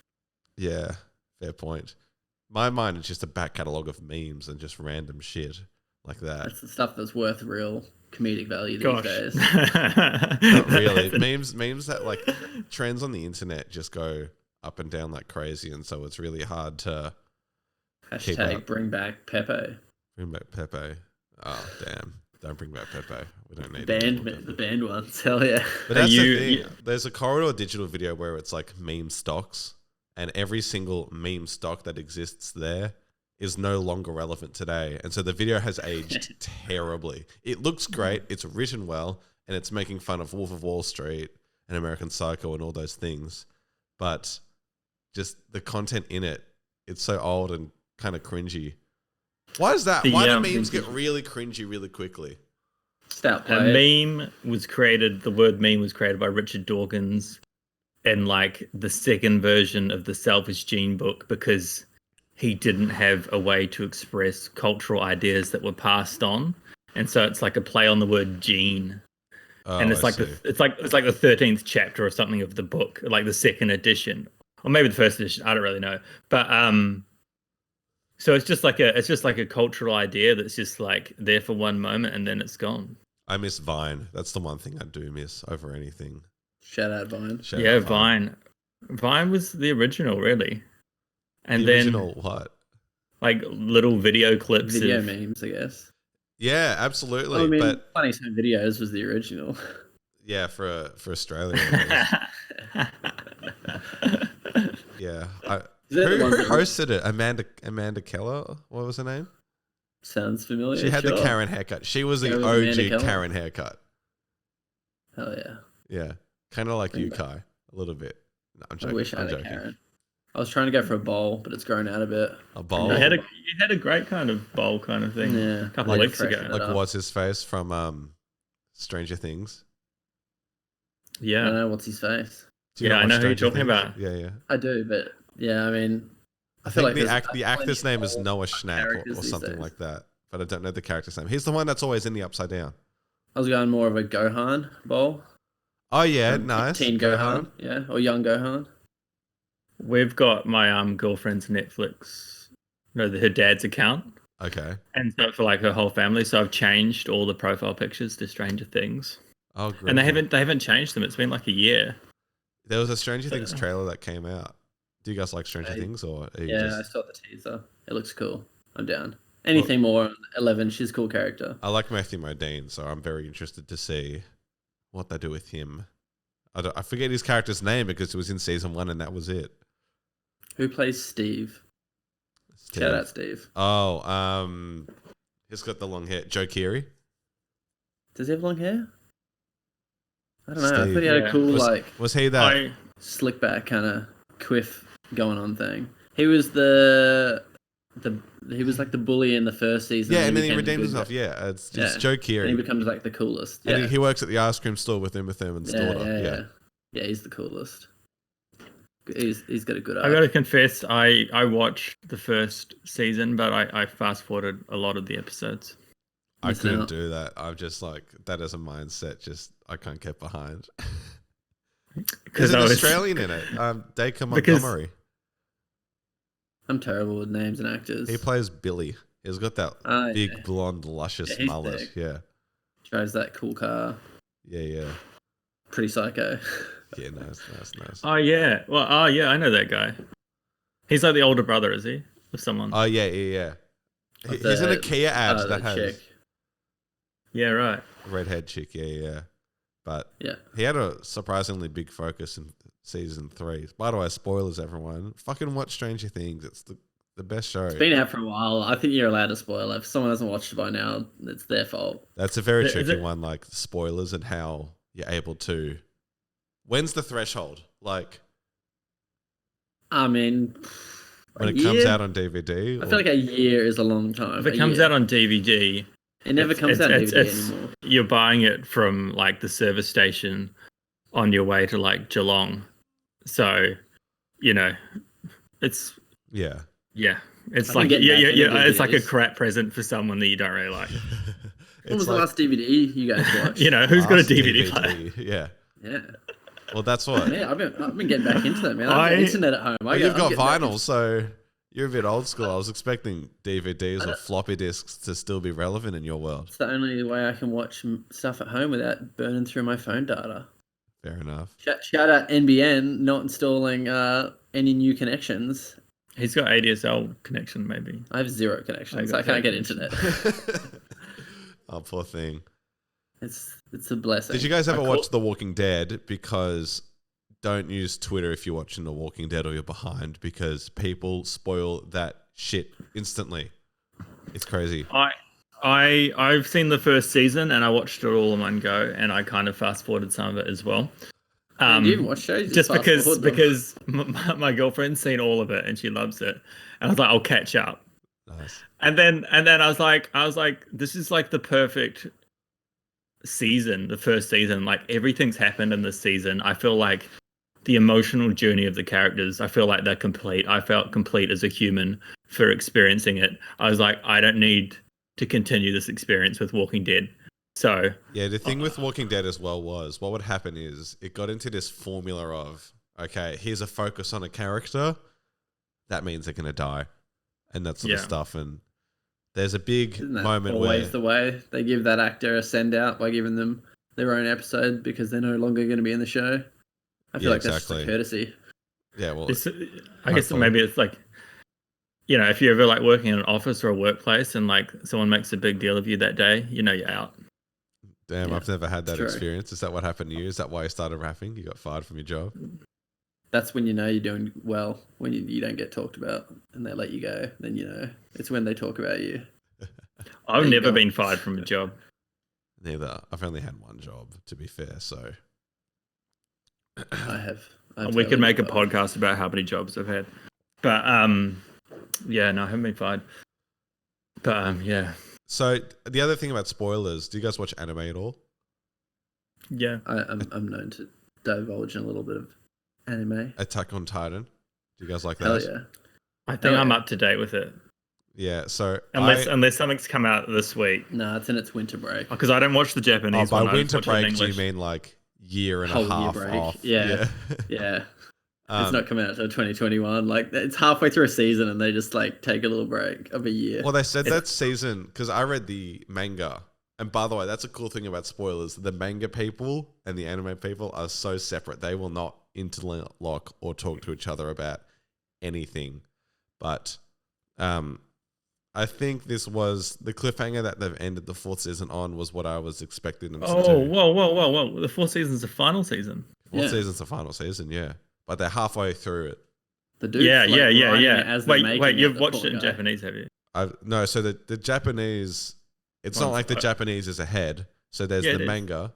Yeah, fair point. My mind is just a back catalogue of memes and just random shit like that. That's the stuff that's worth real comedic value these days. Not really. memes that like trends on the internet just go up and down like crazy, and so it's really hard to keep up. Bring back Pepe. Bring back Pepe. Oh damn. Don't bring back Pepe. We don't need the band ones. Hell yeah. But that's the thing. There's a Corridor Digital video where it's like meme stocks, and every single meme stock that exists there is no longer relevant today. And so the video has aged terribly. It looks great. It's written well, and it's making fun of Wolf of Wall Street and American Psycho and all those things. But just the content in it, it's so old and kind of cringy. Why is that? Why do memes get really cringy really quickly? The word meme was created by Richard Dawkins in like the second version of the Selfish Gene book, because he didn't have a way to express cultural ideas that were passed on. And so it's like a play on the word gene. Oh, and it's like the 13th chapter or something of the book, like the second edition, or maybe the first edition. I don't really know. But so it's just like a cultural idea that's just like there for one moment and then it's gone. I miss Vine. That's the one thing I do miss over anything. Shout out Vine. Vine. Vine was the original, really. And the original what? Like little video clips. Video memes, I guess. Yeah, absolutely. Well, I mean, but Funny Home Videos was the original. Yeah, for Australia. Yeah. Who hosted it? Amanda Keller? What was her name? Sounds familiar. She had the Karen haircut. She was the OG Karen haircut. Hell yeah. Yeah. Kind of like you, Kai. A little bit. No, I'm joking. I wish I had a Karen. I was trying to go for a bowl, but it's grown out a bit. A bowl? You had a great kind of bowl kind of thing a couple of weeks ago. Like what's his face from Stranger Things? Yeah. I don't know what's his face. Yeah, I know who you're talking about. Yeah. I do, but yeah, I mean... I think the actor's name is Noah Schnapp or something like that. but I don't know the character's name. He's the one that's always in the Upside Down. I was going more of a Gohan bowl. Oh yeah, nice. Teen Gohan, yeah, or young Gohan. We've got my girlfriend's Netflix, her dad's account, Okay. and so for like her whole family. So I've changed all the profile pictures to Stranger Things, Oh, great. and they haven't changed them. It's been like a year. There was a Stranger Things trailer that came out. Do you guys like Stranger Things, or are you Yeah, I saw the teaser. It looks cool. I'm down. Anything more on 11, she's a cool character. I like Matthew Modine, so I'm very interested to see what they do with him. I forget his character's name because it was in season 1 and that was it. Who plays Steve? Shout out Steve. Oh, he's got the long hair. Joe Keery. Does he have long hair? I don't know. I Steve. thought he had a cool Was he that? slick back kind of quiff going on thing. He was he was like the bully in the first season. Yeah, and then he redeemed himself. Yeah, it's just Joe Keery. And he becomes like the coolest. Yeah. And he works at the ice cream store with Uma Thurman's daughter. Yeah, he's the coolest. He's got a good eye. I gotta confess, I watched the first season, but I fast forwarded a lot of the episodes. I couldn't do that. I'm just like, that as a mindset, just I can't get behind. There's an Australian in it, Dacre Montgomery. I'm terrible with names and actors. He plays Billy. He's got that big, blonde, luscious mullet. Sick. Yeah. Drives that cool car. Yeah. Pretty psycho. Yeah, nice. Oh, yeah. Well, I know that guy. He's like the older brother, is he? Of someone. Oh, yeah. He's in a Kia ad that has... Chick. Yeah, right. Redhead chick, yeah. But yeah, he had a surprisingly big focus in season 3. By the way, spoilers, everyone. Fucking watch Stranger Things. It's the best show. It's been out for a while. I think you're allowed to spoil it. If someone hasn't watched it by now, it's their fault. That's a very tricky one, like spoilers and how you're able to... When's the threshold? Like... I mean... When it comes out on DVD? I feel like a year is a long time. If it comes out on DVD... It never comes out on DVD anymore. You're buying it from like the service station on your way to like Geelong. So, it's... Yeah. Yeah. It's like it's like a crap present for someone that you don't really like. What was the last DVD you guys watched? Who's got a DVD player? Yeah. Yeah. Well, that's what. Yeah, I've been getting back into that, man. I've got internet at home. You've got vinyl, so you're a bit old school. I was expecting DVDs or floppy disks to still be relevant in your world. It's the only way I can watch stuff at home without burning through my phone data. Fair enough. Shout out NBN not installing any new connections. He's got ADSL connection, maybe. I have 0 connections, so I can't get internet. Oh, poor thing. It's a blessing. Did you guys ever watch The Walking Dead? Because don't use Twitter if you're watching The Walking Dead or you're behind, because people spoil that shit instantly. It's crazy. I've seen the first season and I watched it all in one go, and I kind of fast forwarded some of it as well. You didn't watch shows? Just because my girlfriend's seen all of it and she loves it, and I was like, I'll catch up. Nice. And then I was like, this is like the perfect season, the first season. Like everything's happened in this season. I feel like the emotional journey of the characters, I feel like they're complete. I felt complete as a human for experiencing it. I was like, I don't need to continue this experience with Walking Dead. So yeah, the thing with Walking Dead as well was what would happen is it got into this formula of, okay, here's a focus on a character. That means they're going to die. And that sort of stuff. And there's a big moment where... always the way they give that actor a send out by giving them their own episode because they're no longer going to be in the show. I feel like that's just a courtesy. Yeah, well... I guess maybe it's like, if you're ever like working in an office or a workplace and like someone makes a big deal of you that day, you're out. Damn, I've never had that experience. Is that what happened to you? Is that why you started rapping? You got fired from your job? That's when you know you're doing well, when you don't get talked about and they let you go. Then it's when they talk about you. I've never been fired from a job. Neither. I've only had one job, to be fair, so... I have. We could make a podcast about how many jobs I've had. But, yeah, no, I haven't been fired. But, yeah. So, the other thing about spoilers, do you guys watch anime at all? Yeah. I'm known to divulge in a little bit of anime. Attack on Titan. Do you guys like that? Hell yeah. I think I'm up to date with it. Yeah, so unless something's come out this week. No, it's in its winter break. Because I don't watch the Japanese by one. winter I just watch it in break, do you English. mean like year and Whole a year half break. off? Yeah. Yeah. It's not coming out until 2021. Like it's halfway through a season, and they just like take a little break of a year. Well, they said that season because I read the manga, and by the way, that's a cool thing about spoilers. The manga people and the anime people are so separate; they will not interlock or talk to each other about anything. But I think this was the cliffhanger that they've ended the 4th season on was what I was expecting them to do. Whoa. The 4th season's the final season. 4th season's the final season, yeah. But they're halfway through it. The dude's Yeah. As Wait, you've watched it in Japanese, have you? No, so the Japanese, it's not like the Japanese is ahead. So there's the manga.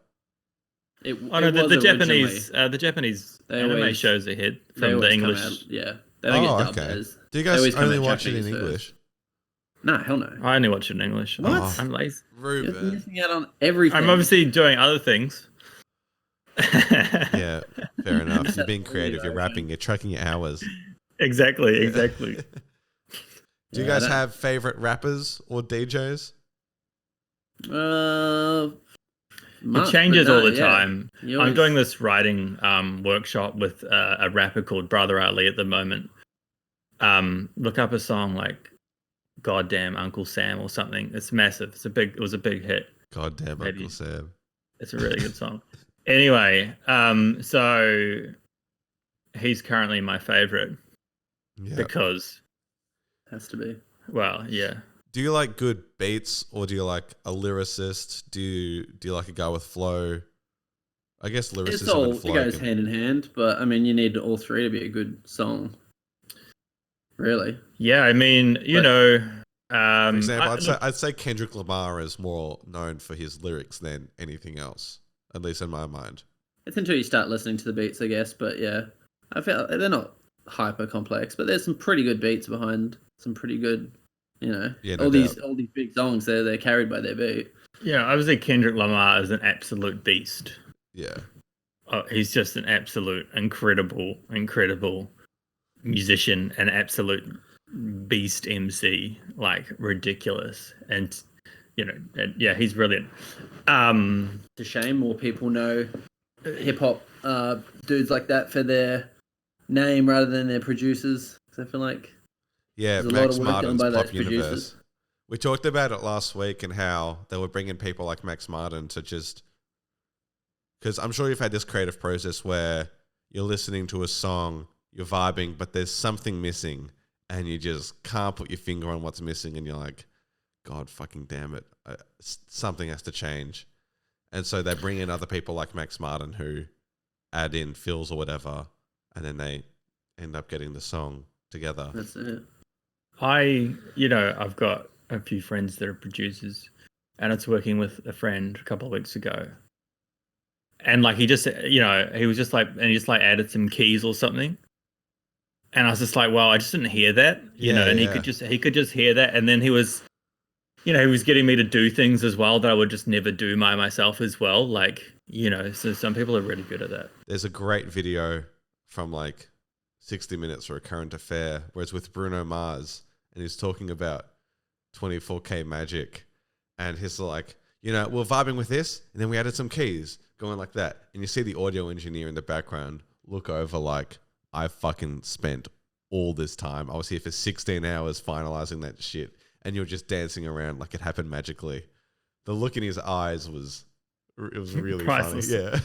The Japanese anime shows ahead from the English. Yeah. They don't get dubbed okay. as. Do you guys only watch it in English? No, hell no. I only watch it in English. What? I'm lazy. You're missing out on everything. I'm obviously doing other things. Yeah, fair enough. You're being creative. You're rapping. You're tracking your hours. Exactly. Do you guys have favorite rappers or DJs? It changes all the time. I'm doing this writing workshop with a rapper called Brother Ali at the moment. Look up a song like "Goddamn Uncle Sam" or something. It's massive. It was a big hit. Goddamn Uncle Sam. It's a really good song. Anyway, so he's currently my favorite because has to be. Well, yeah. Do you like good beats or do you like a lyricist? Do you like a guy with flow? I guess lyricism and flow. It goes hand in hand, but I mean, you need all three to be a good song. Really? Yeah, I mean, for example, I'd say Kendrick Lamar is more known for his lyrics than anything else, at least in my mind. It's until you start listening to the beats, I guess. But yeah, I feel they're not hyper complex, but there's some pretty good beats behind some pretty good, all these big songs. They're carried by their beat. Yeah, I would say Kendrick Lamar is an absolute beast. Yeah. Oh, he's just an absolute incredible musician, an absolute beast MC, like ridiculous. And he's brilliant. It's a shame more people know hip hop dudes like that for their name rather than their producers. Because I feel like there's a Max lot of work done Martin's by those Pop Universe. producers. We talked about it last week and how they were bringing people like Max Martin to just, because I'm sure you've had this creative process where you're listening to a song, you're vibing, but there's something missing and you just can't put your finger on what's missing and you're like, God fucking damn it, something has to change. And so they bring in other people like Max Martin who add in fills or whatever, and then they end up getting the song together. That's it. I've got a few friends that are producers, and it's working with a friend a couple of weeks ago. And like he just added some keys or something. And I was just like, well, I just didn't hear that, and he could just hear that. And then he was getting me to do things as well that I would just never do myself as well. Like, so some people are really good at that. There's a great video from like 60 Minutes or A Current Affair where it's with Bruno Mars and he's talking about 24K Magic. And he's like, we're vibing with this. And then we added some keys going like that. And you see the audio engineer in the background look over like, I fucking spent all this time. I was here for 16 hours finalizing that shit. And you're just dancing around like it happened magically. The look in his eyes was really funny. Yeah.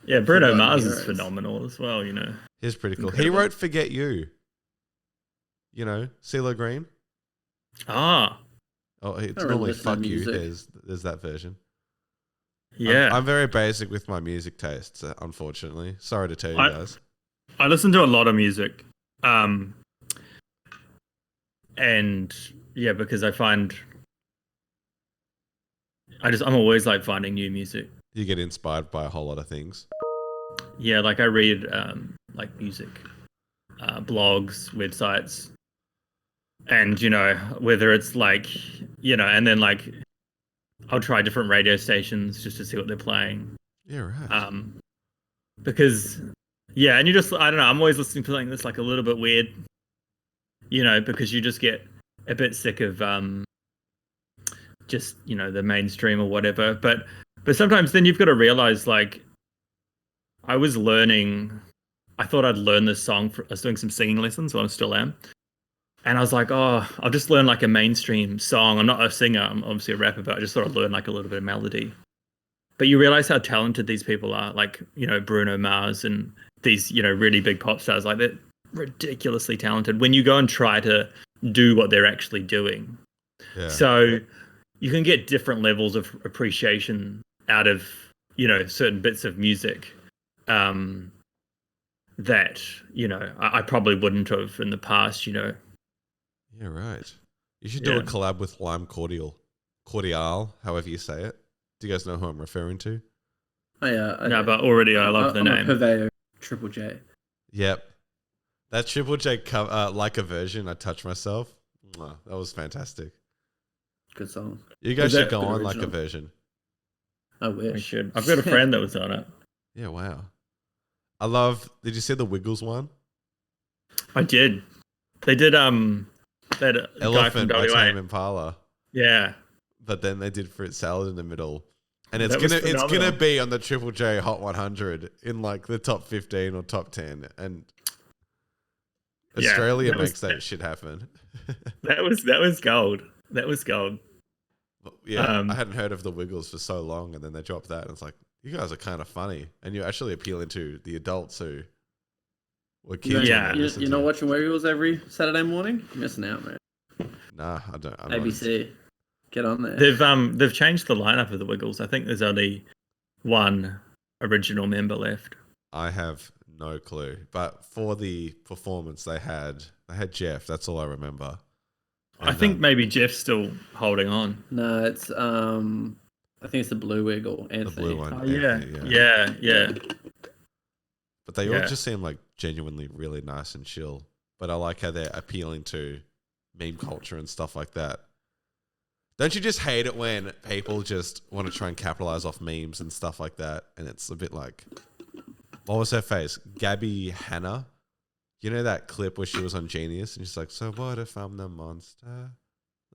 Yeah, Bruno Mars is phenomenal as well, He's pretty cool. He wrote Forget You. CeeLo Green. Ah. Oh, it's normally Fuck You. There's that version. Yeah. I'm very basic with my music tastes, unfortunately. Sorry to tell you guys. I listen to a lot of music. And yeah, because I find I'm always like finding new music. You get inspired by a whole lot of things. Yeah, like I read like music blogs, websites, and whether it's like and then like I'll try different radio stations just to see what they're playing. Yeah, right. Because and you just I don't know, I'm always listening to something that's like a little bit weird. because you just get a bit sick of just the mainstream or whatever. But sometimes then you've got to realize, like, I thought I'd learn this song. I was doing some singing lessons, well, I still am. And I was like, oh, I'll just learn like a mainstream song. I'm not a singer, I'm obviously a rapper, but I just thought I'd learn like a little bit of melody. But you realize how talented these people are, like, Bruno Mars and these, really big pop stars. Like, they're ridiculously talented when you go and try to do what they're actually doing. Yeah. So you can get different levels of appreciation out of, certain bits of music that, I probably wouldn't have in the past, Yeah, right. You should do a collab with Lime Cordial, however you say it. Do you guys know who I'm referring to? Oh yeah. No, but already I love the name. I'm a purveyor, Triple J. Yep. That Triple J like a version, I Touch Myself. Oh, that was fantastic. Good song. You guys should go on like a version. I wish. We should. I've got a friend that was on it. Yeah, wow. Did you see the Wiggles one? I did. They did that Elephant guy by from Tame WA. Impala. Yeah. But then they did fruit salad in the middle. And it's phenomenal. gonna be on the Triple J Hot 100 in like the top 15 or top 10. And Australia makes that shit happen. That was gold. That was gold. Yeah, I hadn't heard of the Wiggles for so long, and then they dropped that, and it's like, you guys are kind of funny, and you're actually appealing to the adults who were kids. Yeah. You're not watching Wiggles every Saturday morning? You're missing out, man. Nah, I don't. I'm ABC, get on there. They've changed the lineup of the Wiggles. I think there's only one original member left. I have no clue, but for the performance they had Jeff. That's all I remember. I think maybe Jeff's still holding on. No, it's I think it's the Blue Wiggle, Anthony. The blue one. Oh, Anthony, yeah. But they all just seem like genuinely really nice and chill. But I like how they're appealing to meme culture and stuff like that. Don't you just hate it when people just want to try and capitalize off memes and stuff like that? And it's a bit like, what was her face? Gabby Hanna. You know that clip where she was on Genius and she's like, so what if I'm the monster? And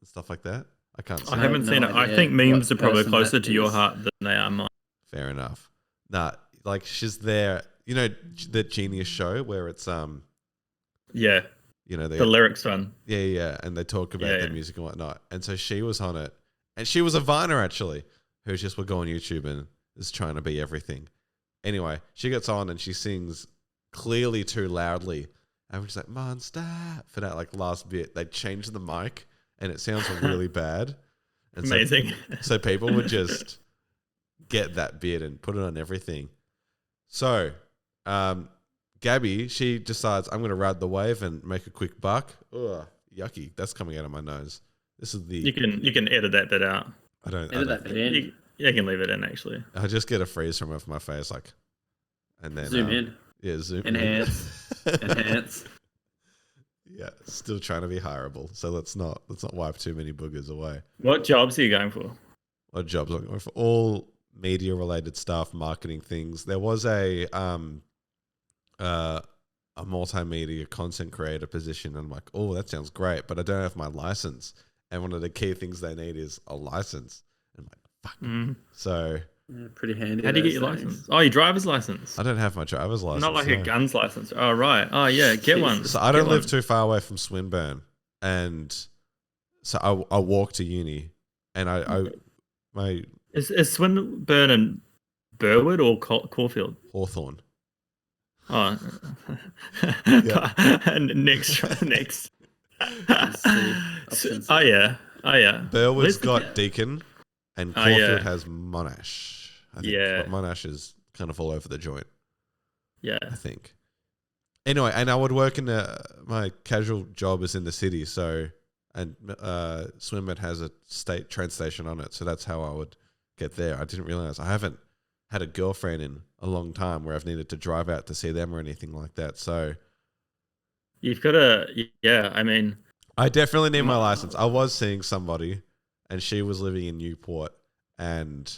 stuff like that. I can't see I haven't seen it. I think memes are probably closer to your heart than they are mine. Fair enough. Nah, like she's there. You know the Genius show where it's yeah, the lyrics one. Yeah, and they talk about their music and whatnot. And so she was on it, and she was a Viner actually, who just would go on YouTube and is trying to be everything. Anyway, she gets on and she sings clearly too loudly. And we're just like, monster, for that like last bit. They changed the mic and it sounds really bad. And amazing. So people would just get that bit and put it on everything. So Gabby, she decides, I'm going to ride the wave and make a quick buck. Ugh, yucky. That's coming out of my nose. This is the... You can edit that bit out. I don't... Edit that bit in. You can leave it in, actually. I just get a freeze from off my face, like... And then... Zoom in. Yeah, zoom Enhance. Enhance. Yeah, still trying to be hireable. So let's not wipe too many boogers away. What jobs are you going for? What jobs I'm going for? All media related stuff, marketing things. There was a multimedia content creator position, and I'm like, oh, that sounds great, but I don't have my license. And one of the key things they need is a license. And I'm like, fuck. So yeah, pretty handy. How do you get your license? Oh, your driver's license. I don't have my driver's license. Not like a guns license. Oh, right. Oh, yeah. Get one. So I don't live too far away from Swinburne, and so I walk to uni, and my is Swinburne and Burwood or Caulfield? Hawthorne. Oh, next. Oh yeah. Burwood's got Deakin, and Caulfield has Monash. I think, but Monash is kind of all over the joint. Yeah, I think. Anyway, and I would work in my casual job is in the city, so and Swinburne has a state train station on it, so that's how I would get there. I didn't realize I haven't had a girlfriend in a long time where I've needed to drive out to see them or anything like that. So you've got to, I mean, I definitely need my license. I was seeing somebody, and she was living in Newport, and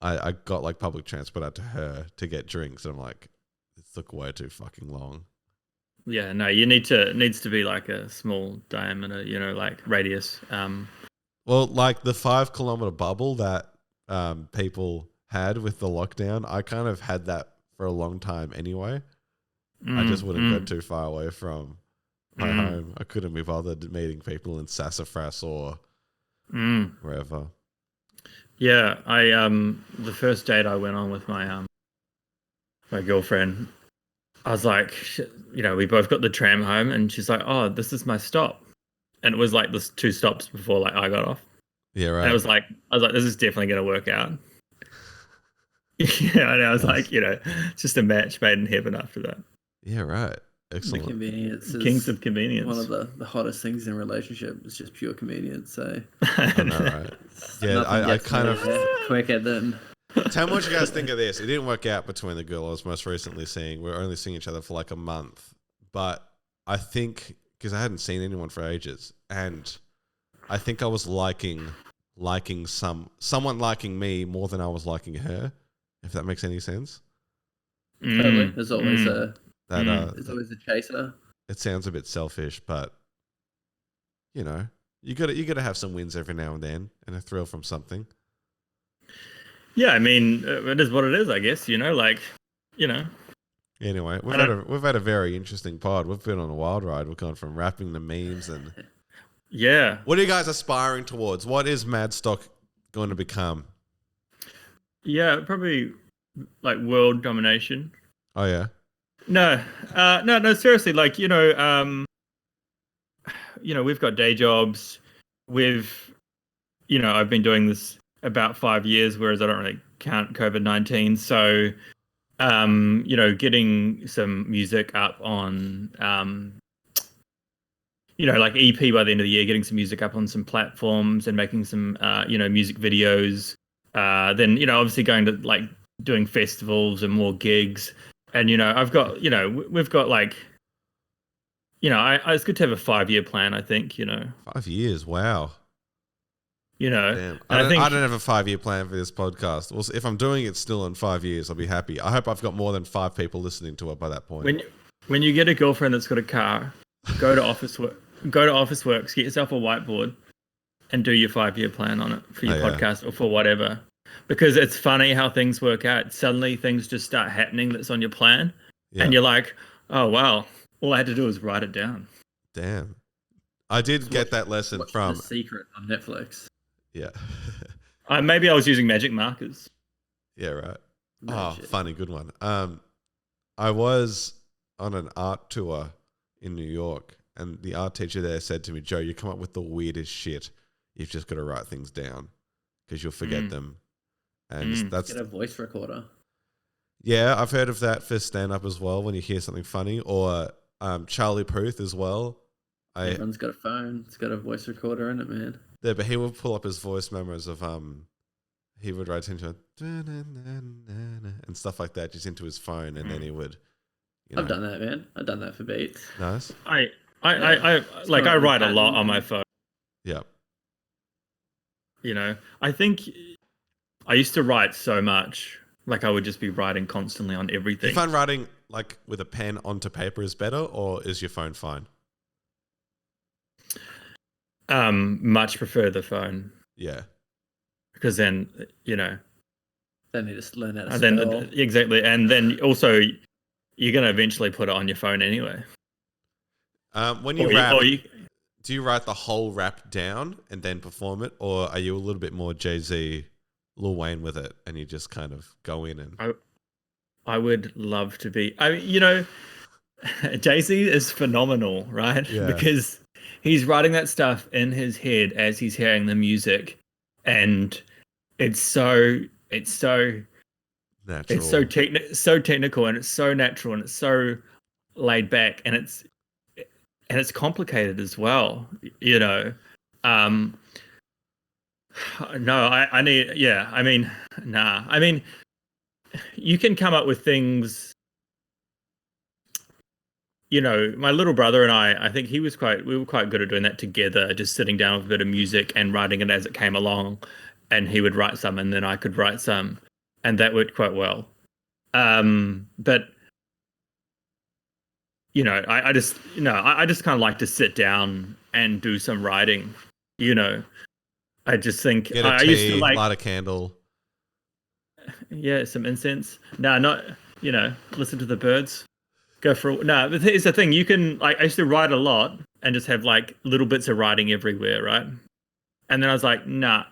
I got like public transport out to her to get drinks, and I'm like, it took way too fucking long. Yeah, no, needs to be like a small diameter, like radius. Well, like the 5 kilometer bubble that people had with the lockdown, I kind of had that for a long time anyway. I just wouldn't go too far away from my home. I couldn't be bothered meeting people in Sassafras or wherever. Yeah, I the first date I went on with my girlfriend, I was like, we both got the tram home, and she's like, "Oh, this is my stop," and it was like this 2 stops before like I got off. Yeah, right. And I was like, this is definitely going to work out. Yeah, and I was like, it's just a match made in heaven after that. Yeah, right. Excellent. The convenience is Kings of convenience. one of the hottest things in a relationship is just pure convenience. So I know, right? Yeah, I kind of quicker than. Tell me what you guys think of this. It didn't work out between the girl I was most recently seeing. We were only seeing each other for like a month. But I think, because I hadn't seen anyone for ages, and I think I was liking someone liking me more than I was liking her, if that makes any sense. Totally. There's always there's always a chaser. It sounds a bit selfish, but you gotta have some wins every now and then and a thrill from something. Yeah, I mean, it is what it is, I guess. Anyway, we've had a very interesting pod. We've been on a wild ride. We've gone from rapping to memes and yeah. What are you guys aspiring towards? What is Maadstork going to become? Yeah, probably like world domination. Oh yeah. No, seriously, like, we've got day jobs. I've been doing this about 5 years, whereas I don't really count COVID-19. So, getting some music up on, like EP by the end of the year, getting some music up on some platforms and making some, music videos. Then, obviously going to like doing festivals and more gigs. And, I've got, we've got like, it's good to have a 5-year plan, I think, 5 years. Wow. Damn. I don't have a 5-year plan for this podcast. Well, if I'm doing it still in 5 years, I'll be happy. I hope I've got more than 5 people listening to it by that point. When you get a girlfriend that's got a car, go to Officeworks, get yourself a whiteboard and do your 5-year plan on it for your podcast or for whatever. Because it's funny how things work out. Suddenly things just start happening that's on your plan. Yeah. And you're like, oh, wow, all I had to do was write it down. Damn. I did get that lesson from The Secret on Netflix. Yeah. Maybe I was using magic markers. Yeah, right. Funny, good one. I was on an art tour in New York, and the art teacher there said to me, "Joe, you come up with the weirdest shit. You've just got to write things down because you'll forget them." And that's get a voice recorder. Yeah, I've heard of that for stand-up as well. When you hear something funny, or Charlie Puth as well. Everyone's got a phone. It's got a voice recorder in it, man. Yeah, but he would pull up his voice memos of he would write into and stuff like that just into his phone, and then he would. I've done that, man. I've done that for beats. Nice. I write a lot on my phone. Yeah. I think I used to write so much, like I would just be writing constantly on everything. Do you find writing like with a pen onto paper is better, or is your phone fine? Much prefer the phone. Yeah. Because then, Then you just learn how to spell. Exactly. And then also, you're going to eventually put it on your phone anyway. When you rap, do you write the whole rap down and then perform it? Or are you a little bit more Jay-Z, Lil Wayne with it, and you just kind of go in and... I would love to be... Jay-Z is phenomenal, right? Yeah. Because he's writing that stuff in his head as he's hearing the music, and it's so natural. It's so technical, and it's so natural, and it's so laid back, and it's complicated as well. No, I need. Yeah, I mean, nah. I mean, you can come up with things. My little brother and I think we were quite good at doing that together, just sitting down with a bit of music and writing it as it came along, and he would write some and then I could write some, and that worked quite well. But I just I just kind of like to sit down and do some writing. I just think Get a I tea, used to like light a candle. some incense. No, not listen to the birds. Go for no. But here's the thing: you can like I used to write a lot and just have like little bits of writing everywhere, right? And then I was like, nah,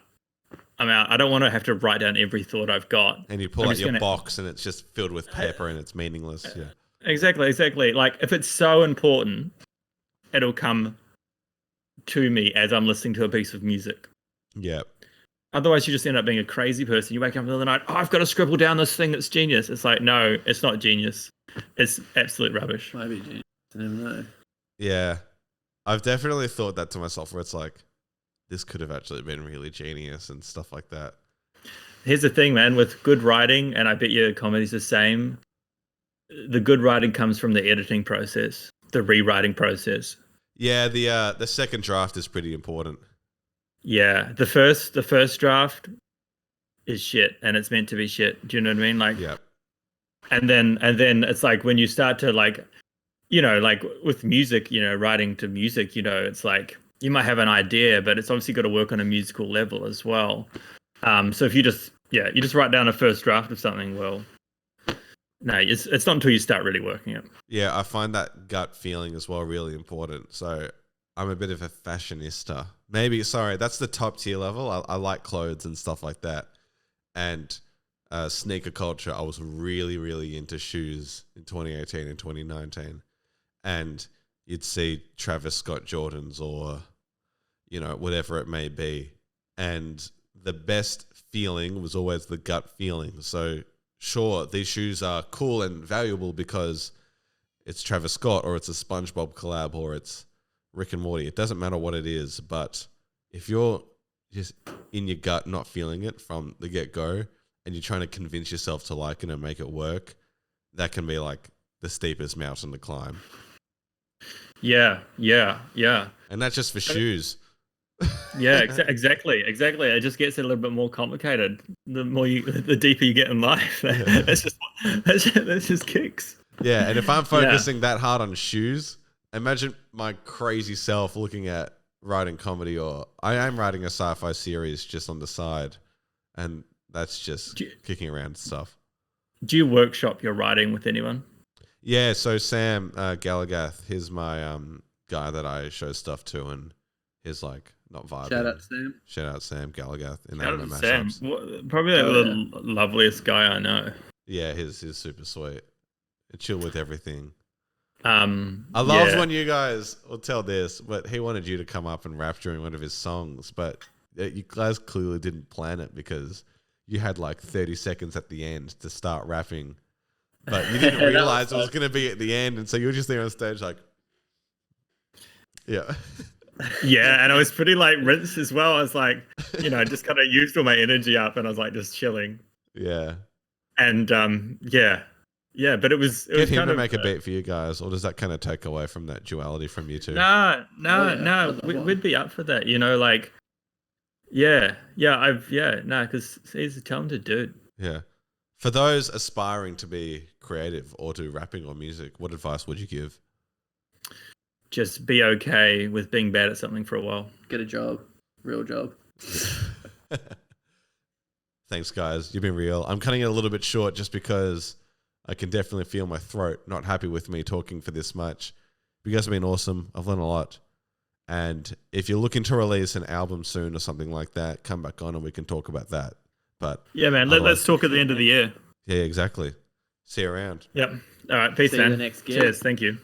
I'm out. I don't want to have to write down every thought I've got. And you pull out your box and it's just filled with paper and it's meaningless. Yeah. Exactly. Like if it's so important, it'll come to me as I'm listening to a piece of music. Yeah. Otherwise, you just end up being a crazy person. You wake up in the middle of the night, I've got to scribble down this thing that's genius. It's like, no, it's not genius. It's absolute rubbish. Maybe genius. I never know. Yeah. I've definitely thought that to myself where it's like, this could have actually been really genius and stuff like that. Here's the thing, man, with good writing, and I bet your comedy's the same, the good writing comes from the editing process, the rewriting process. Yeah, the second draft is pretty important. Yeah, the first draft is shit, and it's meant to be shit. Do you know what I mean? Like, yeah. And then it's like when you start to like with music, writing to music, it's like you might have an idea, but it's obviously got to work on a musical level as well. So if you just write down a first draft of something, well, no, it's not until you start really working it. Yeah, I find that gut feeling as well really important. So I'm a bit of a fashionista. That's the top tier level. I like clothes and stuff like that. And sneaker culture, I was really, really into shoes in 2018 and 2019. And you'd see Travis Scott Jordans or, whatever it may be. And the best feeling was always the gut feeling. So sure, these shoes are cool and valuable because it's Travis Scott or it's a SpongeBob collab or it's Rick and Morty. It doesn't matter what it is, but if you're just in your gut not feeling it from the get-go and you're trying to convince yourself to like it and make it work, that can be like the steepest mountain to climb. Yeah. And that's just for shoes. Yeah, exactly. It just gets a little bit more complicated the deeper you get in life. Yeah. That's just kicks. Yeah, and if I'm focusing that hard on shoes, imagine my crazy self looking at writing comedy, or I am writing a sci-fi series just on the side, and that's just kicking around stuff. Do you workshop your writing with anyone? Yeah, so Sam Galagath, he's my guy that I show stuff to, and he's like not vibing. Shout out Sam Galagath in Anime Mashups. Probably the loveliest guy I know. Yeah, he's super sweet. Chill with everything. I love when you guys will tell this, but he wanted you to come up and rap during one of his songs, but you guys clearly didn't plan it because you had like 30 seconds at the end to start rapping, but you didn't realize it was going to be at the end, and so you were just there on stage like, yeah. Yeah, and I was pretty like rinsed as well. I was like, just kind of used all my energy up, and I was like just chilling. Yeah. And yeah, but it was Get him kind to of, make a beat for you guys, or does that kind of take away from that duality from you two? No, we'd be up for that, because he's a talented dude. Yeah. For those aspiring to be creative or to rapping or music, what advice would you give? Just be okay with being bad at something for a while. Get a job. Real job. Thanks, guys. You've been real. I'm cutting it a little bit short just because I can definitely feel my throat not happy with me talking for this much. You guys have been awesome. I've learned a lot. And if you're looking to release an album soon or something like that, come back on and we can talk about that. But yeah, man, let's talk at the end of the year. Yeah, exactly. See you around. Yep. All right. Peace, man. See you the next gig. Cheers. Thank you.